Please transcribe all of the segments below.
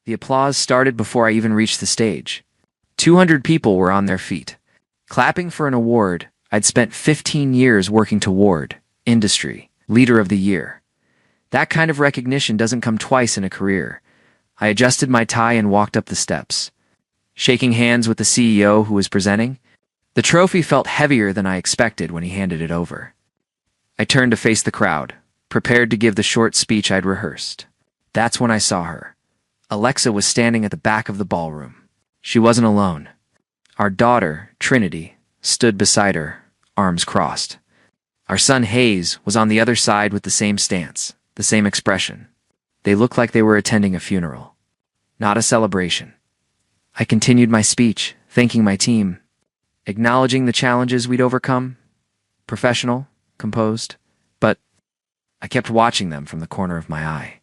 The applause started before I even reached the stage. 200 people were on their feet, clapping for an award I'd spent 15 years working toward: Industry Leader of the Year. That kind of recognition doesn't come twice in a career. I adjusted my tie and walked up the steps, shaking hands with the CEO who was presenting. The trophy felt heavier than I expected when he handed it over. I turned to face the crowd, prepared to give the short speech I'd rehearsed. That's when I saw her. Alexa was standing at the back of the ballroom. She wasn't alone. Our daughter, Trinity, stood beside her, arms crossed. Our son Hayes was on the other side with the same stance, the same expression. They looked like they were attending a funeral, not a celebration. I continued my speech, thanking my team, acknowledging the challenges we'd overcome. Professional, composed, but I kept watching them from the corner of my eye.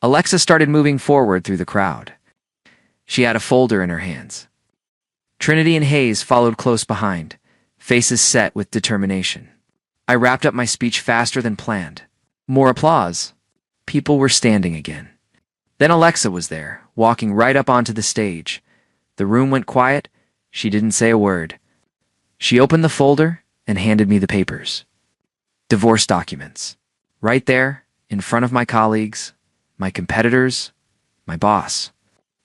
Alexa started moving forward through the crowd. She had a folder in her hands. Trinity and Hayes followed close behind, faces set with determination. I wrapped up my speech faster than planned. More applause. People were standing again. Then Alexa was there, walking right up onto the stage. The room went quiet. She didn't say a word. She opened the folder and handed me the papers. Divorce documents. Right there, in front of my colleagues, my competitors, my boss.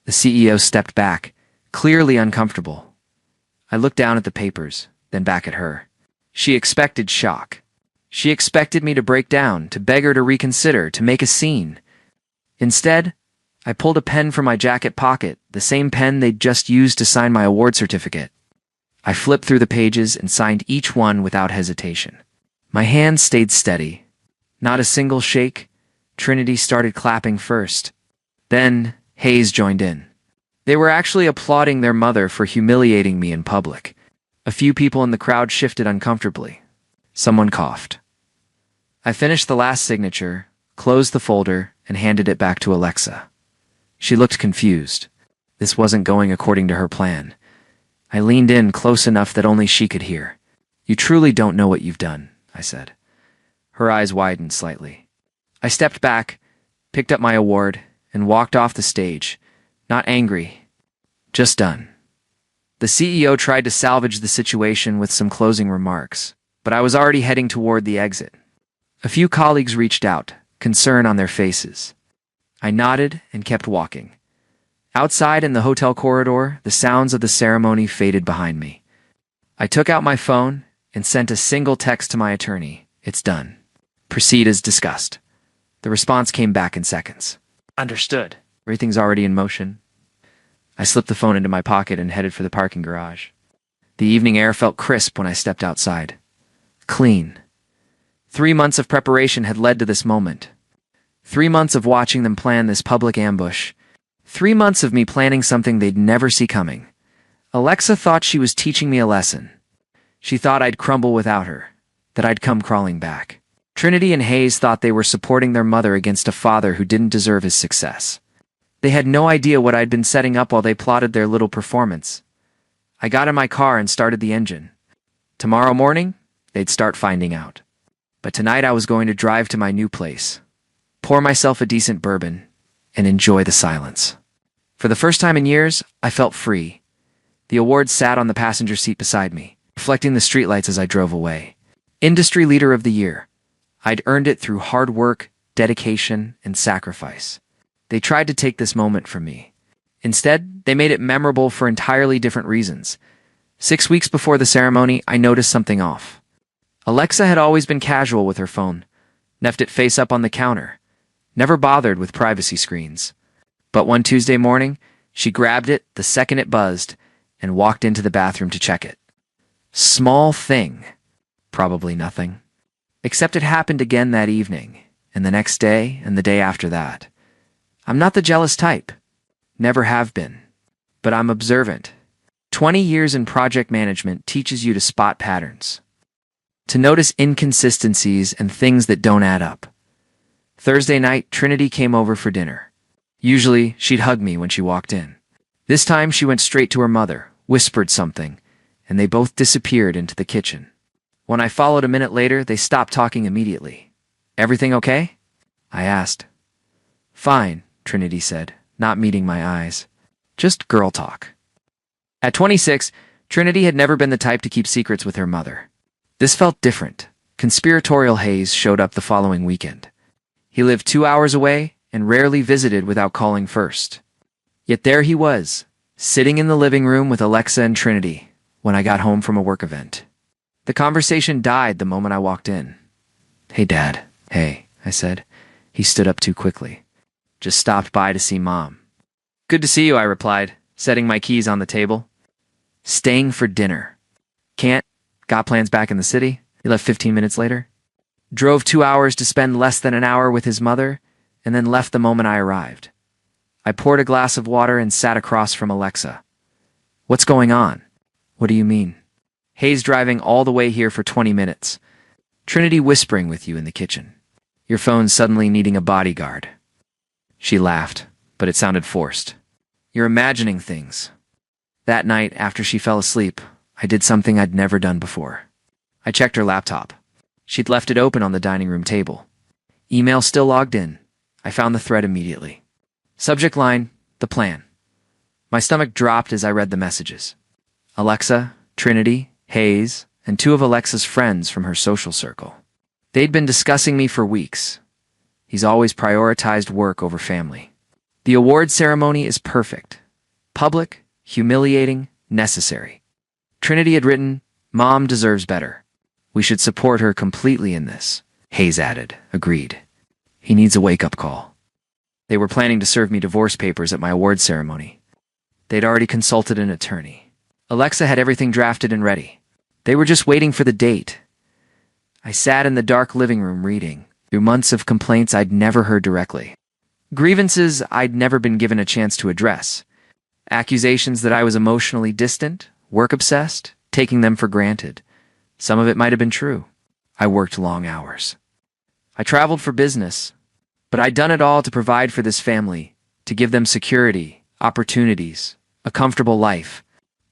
The CEO stepped back, clearly uncomfortable. I looked down at the papers, then back at her. She expected shock. She expected me to break down, to beg her to reconsider, to make a scene. Instead, I pulled a pen from my jacket pocket, the same pen they'd just used to sign my award certificate. I flipped through the pages and signed each one without hesitation. My hands stayed steady. Not a single shake. Trinity started clapping first. Then Hayes joined in. They were actually applauding their mother for humiliating me in public. A few people in the crowd shifted uncomfortably. Someone coughed. I finished the last signature, closed the folder, and handed it back to Alexa. She looked confused. This wasn't going according to her plan. I leaned in close enough that only she could hear. "You truly don't know what you've done," I said. Her eyes widened slightly. I stepped back, picked up my award, and walked off the stage, not angry, just done. The CEO tried to salvage the situation with some closing remarks, but I was already heading toward the exit. A few colleagues reached out, concern on their faces. I nodded and kept walking. Outside in the hotel corridor, the sounds of the ceremony faded behind me. I took out my phone and sent a single text to my attorney. "It's done. Proceed as discussed." The response came back in seconds. "Understood. Everything's already in motion." I slipped the phone into my pocket and headed for the parking garage. The evening air felt crisp when I stepped outside. Clean. 3 months of preparation had led to this moment. 3 months of watching them plan this public ambush. 3 months of me planning something they'd never see coming. Alexa thought she was teaching me a lesson. She thought I'd crumble without her, that I'd come crawling back. Trinity and Hayes thought they were supporting their mother against a father who didn't deserve his success. They had no idea what I'd been setting up while they plotted their little performance. I got in my car and started the engine. Tomorrow morning, they'd start finding out. But tonight I was going to drive to my new place, pour myself a decent bourbon, and enjoy the silence. For the first time in years, I felt free. The award sat on the passenger seat beside me, reflecting the streetlights as I drove away. Industry Leader of the Year. I'd earned it through hard work, dedication, and sacrifice. They tried to take this moment from me. Instead, they made it memorable for entirely different reasons. 6 weeks before the ceremony, I noticed something off. Alexa had always been casual with her phone, left it face up on the counter, never bothered with privacy screens. But one Tuesday morning, she grabbed it the second it buzzed and walked into the bathroom to check it. Small thing. Probably nothing. Except it happened again that evening, and the next day, and the day after that. I'm not the jealous type. Never have been. But I'm observant. 20 years in project management teaches you to spot patterns, to notice inconsistencies and things that don't add up. Thursday night, Trinity came over for dinner. Usually, she'd hug me when she walked in. This time, she went straight to her mother, whispered something, and they both disappeared into the kitchen. When I followed a minute later, they stopped talking immediately. "Everything okay?" I asked. "Fine," Trinity said, not meeting my eyes. Just girl talk. At 26, Trinity had never been the type to keep secrets with her mother. This felt different. Conspiratorial Hayes showed up the following weekend. He lived 2 hours away and rarely visited without calling first. Yet there he was, sitting in the living room with Alexa and Trinity when I got home from a work event. The conversation died the moment I walked in. "Hey, Dad." "Hey," I said. He stood up too quickly. "Just stopped by to see Mom." "Good to see you," I replied, setting my keys on the table. "Staying for dinner." "Can't. Got plans back in the city." He left 15 minutes later. Drove 2 hours to spend less than an hour with his mother, and then left the moment I arrived. I poured a glass of water and sat across from Alexa. "What's going on?" "What do you mean?" "Hayes driving all the way here for 20 minutes. Trinity whispering with you in the kitchen. Your phone suddenly needing a bodyguard." She laughed, but it sounded forced. "You're imagining things." That night, after she fell asleep, I did something I'd never done before. I checked her laptop. She'd left it open on the dining room table. Email still logged in. I found the thread immediately. Subject line, "The plan." My stomach dropped as I read the messages. Alexa, Trinity, Hayes, and 2 of Alexa's friends from her social circle. They'd been discussing me for weeks. He's always prioritized work over family. The award ceremony is perfect. Public, humiliating, necessary. Trinity had written, "Mom deserves better. We should support her completely in this." Hayes added, "Agreed. He needs a wake-up call." They were planning to serve me divorce papers at my award ceremony. They'd already consulted an attorney. Alexa had everything drafted and ready. They were just waiting for the date. I sat in the dark living room reading through months of complaints I'd never heard directly. Grievances I'd never been given a chance to address. Accusations that I was emotionally distant, work-obsessed, taking them for granted. Some of it might have been true. I worked long hours. I traveled for business, but I'd done it all to provide for this family, to give them security, opportunities, a comfortable life.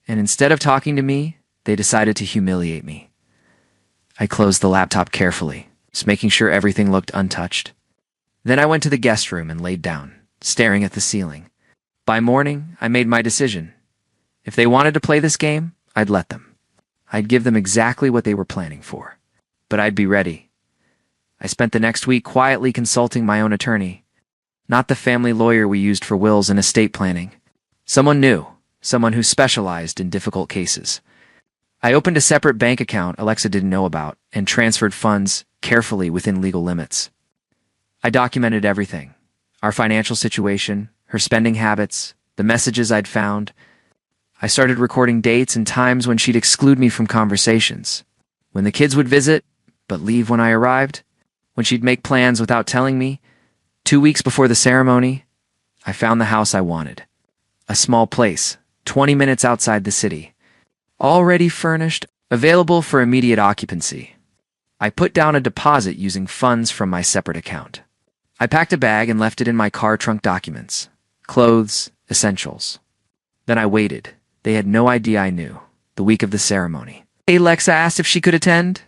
And instead of talking to me, they decided to humiliate me. I closed the laptop carefully, just making sure everything looked untouched. Then I went to the guest room and laid down, staring at the ceiling. By morning, I made my decision. If they wanted to play this game, I'd let them. I'd give them exactly what they were planning for. But I'd be ready. I spent the next week quietly consulting my own attorney. Not the family lawyer we used for wills and estate planning. Someone new, someone who specialized in difficult cases. I opened a separate bank account Alexa didn't know about and transferred funds carefully within legal limits. I documented everything. Our financial situation, her spending habits, the messages I'd found. I started recording dates and times when she'd exclude me from conversations. When the kids would visit, but leave when I arrived. When she'd make plans without telling me. 2 weeks before the ceremony, I found the house I wanted. A small place, 20 minutes outside the city. Already furnished, available for immediate occupancy. I put down a deposit using funds from my separate account. I packed a bag and left it in my car trunk documents. Clothes, essentials. Then I waited. They had no idea I knew. The week of the ceremony. Alexa asked if she could attend.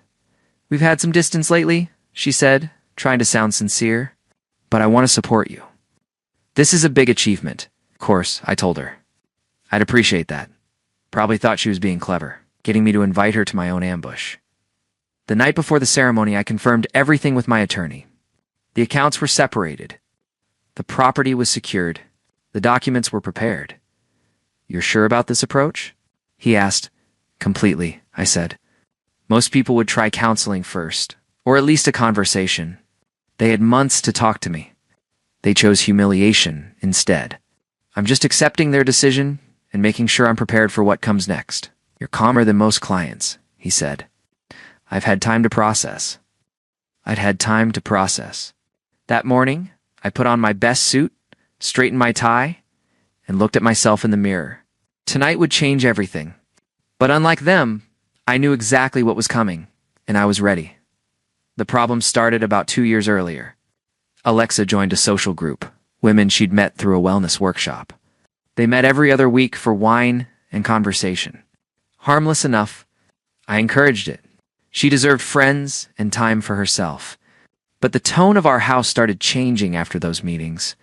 "We've had some distance lately," she said, trying to sound sincere. "But I want to support you." "This is a big achievement." "Of course," I told her. "I'd appreciate that." Probably thought she was being clever, getting me to invite her to my own ambush. The night before the ceremony, I confirmed everything with my attorney. The accounts were separated. The property was secured. The documents were prepared. "You're sure about this approach?" he asked. "Completely," I said. Most people would try counseling first, or at least a conversation. They had months to talk to me. They chose humiliation instead. I'm just accepting their decision and making sure I'm prepared for what comes next. "You're calmer than most clients," he said. I've had time to process. I'd had time to process. That morning, I put on my best suit, straightened my tie, and looked at myself in the mirror. Tonight would change everything. But unlike them, I knew exactly what was coming, and I was ready. The problem started about 2 years earlier. Alexa joined a social group, women she'd met through a wellness workshop. They met every other week for wine and conversation. Harmless enough, I encouraged it. She deserved friends and time for herself. But the tone of our house started changing after those meetings.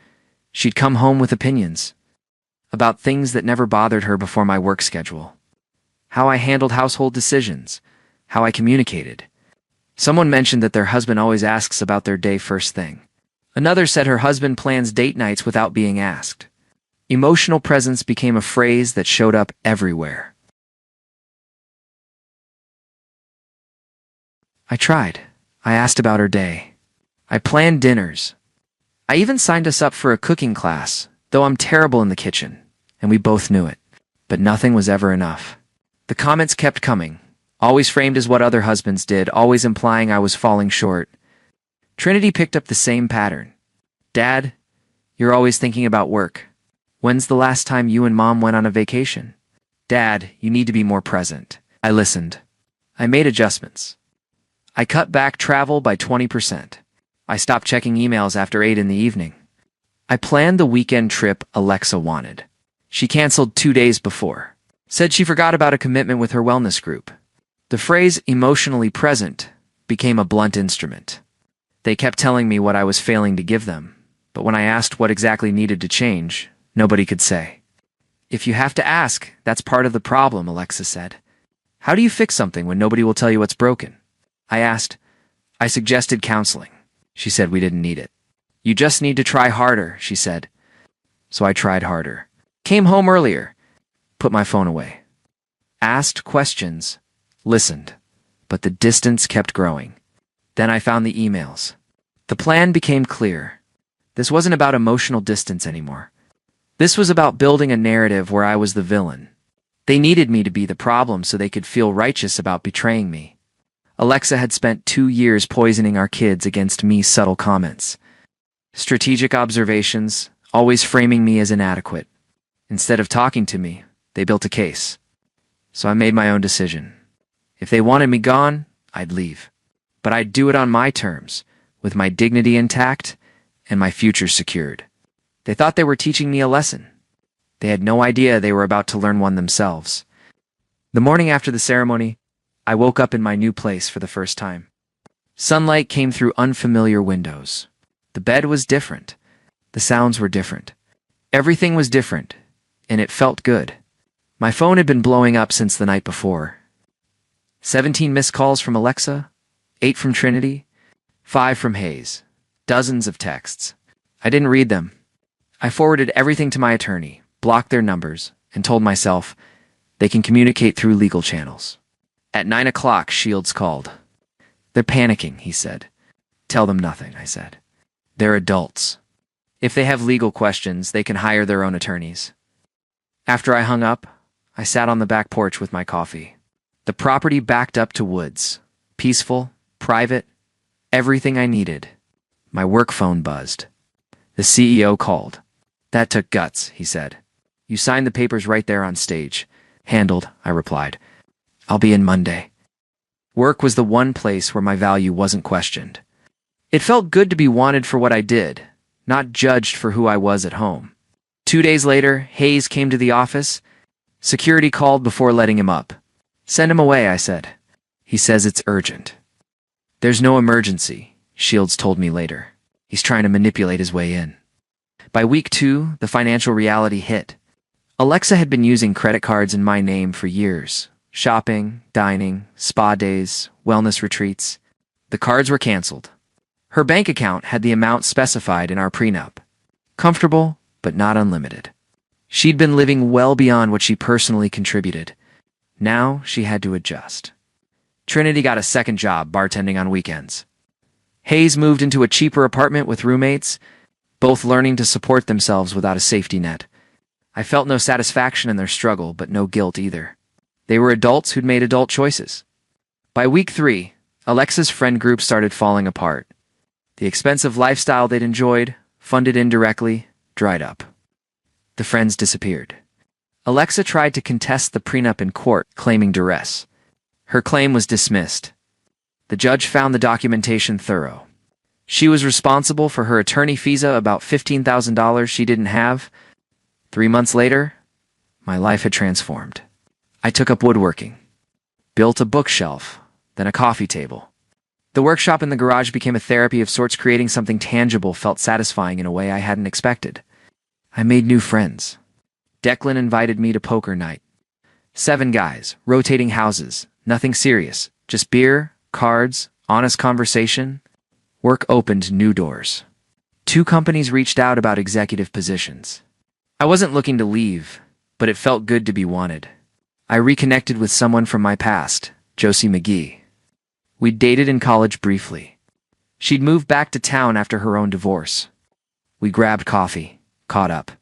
She'd come home with opinions about things that never bothered her before my work schedule. How I handled household decisions, how I communicated. Someone mentioned that their husband always asks about their day first thing. Another said her husband plans date nights without being asked. Emotional presence became a phrase that showed up everywhere. I tried. I asked about her day. I planned dinners. I even signed us up for a cooking class, though I'm terrible in the kitchen, and we both knew it. But nothing was ever enough. The comments kept coming, always framed as what other husbands did, always implying I was falling short. Trinity picked up the same pattern. Dad, you're always thinking about work. When's the last time you and Mom went on a vacation? Dad, you need to be more present. I listened. I made adjustments. I cut back travel by 20%. I stopped checking emails after 8 in the evening. I planned the weekend trip Alexa wanted. She canceled 2 days before. Said she forgot about a commitment with her wellness group. The phrase emotionally present became a blunt instrument. They kept telling me what I was failing to give them, but when I asked what exactly needed to change, nobody could say. If you have to ask, that's part of the problem, Alexa said. How do you fix something when nobody will tell you what's broken? I asked. I suggested counseling. She said we didn't need it. You just need to try harder, she said. So I tried harder. Came home earlier. Put my phone away. Asked questions. Listened. But the distance kept growing. Then I found the emails. The plan became clear. This wasn't about emotional distance anymore. This was about building a narrative where I was the villain. They needed me to be the problem so they could feel righteous about betraying me. Alexa had spent 2 years poisoning our kids against me's subtle comments. Strategic observations, always framing me as inadequate. Instead of talking to me, they built a case. So I made my own decision. If they wanted me gone, I'd leave. But I'd do it on my terms, with my dignity intact and my future secured. They thought they were teaching me a lesson. They had no idea they were about to learn one themselves. The morning after the ceremony, I woke up in my new place for the first time. Sunlight came through unfamiliar windows. The bed was different. The sounds were different. Everything was different, and it felt good. My phone had been blowing up since the night before. 17 missed calls from Alexa, 8 from Trinity, 5 from Hayes, dozens of texts. I didn't read them. I forwarded everything to my attorney, blocked their numbers, and told myself they can communicate through legal channels. At 9 o'clock, Shields called. They're panicking, he said. Tell them nothing, I said. They're adults. If they have legal questions, they can hire their own attorneys. After I hung up, I sat on the back porch with my coffee. The property backed up to woods. Peaceful, private, everything I needed. My work phone buzzed. The CEO called. That took guts, he said. You signed the papers right there on stage. Handled, I replied. I'll be in Monday. Work was the one place where my value wasn't questioned. It felt good to be wanted for what I did, not judged for who I was at home. 2 days later, Hayes came to the office. Security called before letting him up. Send him away, I said. He says it's urgent. There's no emergency, Shields told me later. He's trying to manipulate his way in. By week 2, the financial reality hit. Alexa had been using credit cards in my name for years. Shopping, dining, spa days, wellness retreats. The cards were canceled. Her bank account had the amount specified in our prenup. Comfortable, but not unlimited. She'd been living well beyond what she personally contributed. Now she had to adjust. Trinity got a second job bartending on weekends. Hayes moved into a cheaper apartment with roommates, both learning to support themselves without a safety net. I felt no satisfaction in their struggle, but no guilt either. They were adults who'd made adult choices. By week 3, Alexa's friend group started falling apart. The expensive lifestyle they'd enjoyed, funded indirectly, dried up. The friends disappeared. Alexa tried to contest the prenup in court, claiming duress. Her claim was dismissed. The judge found the documentation thorough. She was responsible for her attorney fees, about $15,000 she didn't have. 3 months later, my life had transformed. I took up woodworking, built a bookshelf, then a coffee table. The workshop in the garage became a therapy of sorts. Creating something tangible felt satisfying in a way I hadn't expected. I made new friends. Declan invited me to poker night. 7 guys, rotating houses, nothing serious, just beer, cards, honest conversation. Work opened new doors. 2 companies reached out about executive positions. I wasn't looking to leave, but it felt good to be wanted. I reconnected with someone from my past, Josie McGee. We'd dated in college briefly. She'd moved back to town after her own divorce. We grabbed coffee, caught up.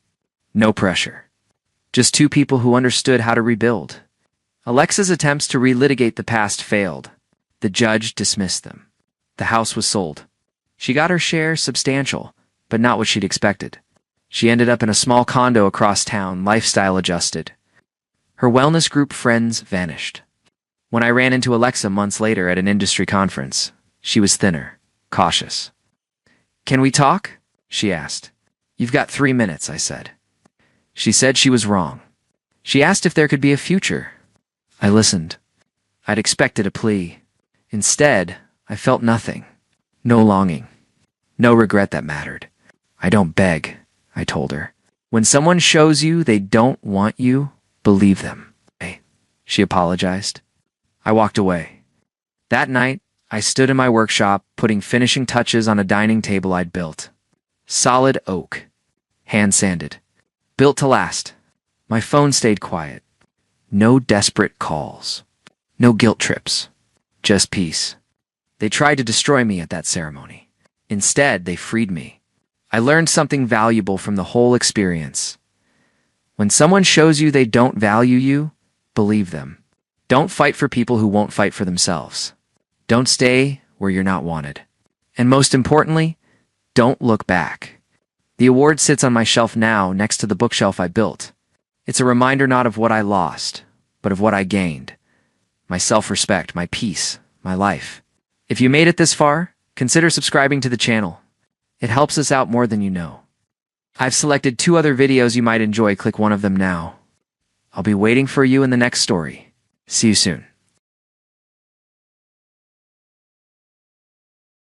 No pressure. Just 2 people who understood how to rebuild. Alexa's attempts to relitigate the past failed. The judge dismissed them. The house was sold. She got her share, substantial, but not what she'd expected. She ended up in a small condo across town, lifestyle adjusted. Her wellness group friends vanished. When I ran into Alexa months later at an industry conference, she was thinner, cautious. "Can we talk?" she asked. "You've got 3 minutes," I said. She said she was wrong. She asked if there could be a future. I listened. I'd expected a plea. Instead, I felt nothing. No longing. No regret that mattered. "I don't beg," I told her. "When someone shows you they don't want you, believe them." Hey, she apologized. I walked away. That night, I stood in my workshop, putting finishing touches on a dining table I'd built. Solid oak. Hand-sanded. Built to last. My phone stayed quiet. No desperate calls. No guilt trips. Just peace. They tried to destroy me at that ceremony. Instead, they freed me. I learned something valuable from the whole experience. When someone shows you they don't value you, believe them. Don't fight for people who won't fight for themselves. Don't stay where you're not wanted. And most importantly, don't look back. The award sits on my shelf now next to the bookshelf I built. It's a reminder not of what I lost, but of what I gained. My self-respect, my peace, my life. If you made it this far, consider subscribing to the channel. It helps us out more than you know. I've selected 2 other videos you might enjoy. Click one of them now. I'll be waiting for you in the next story. See you soon.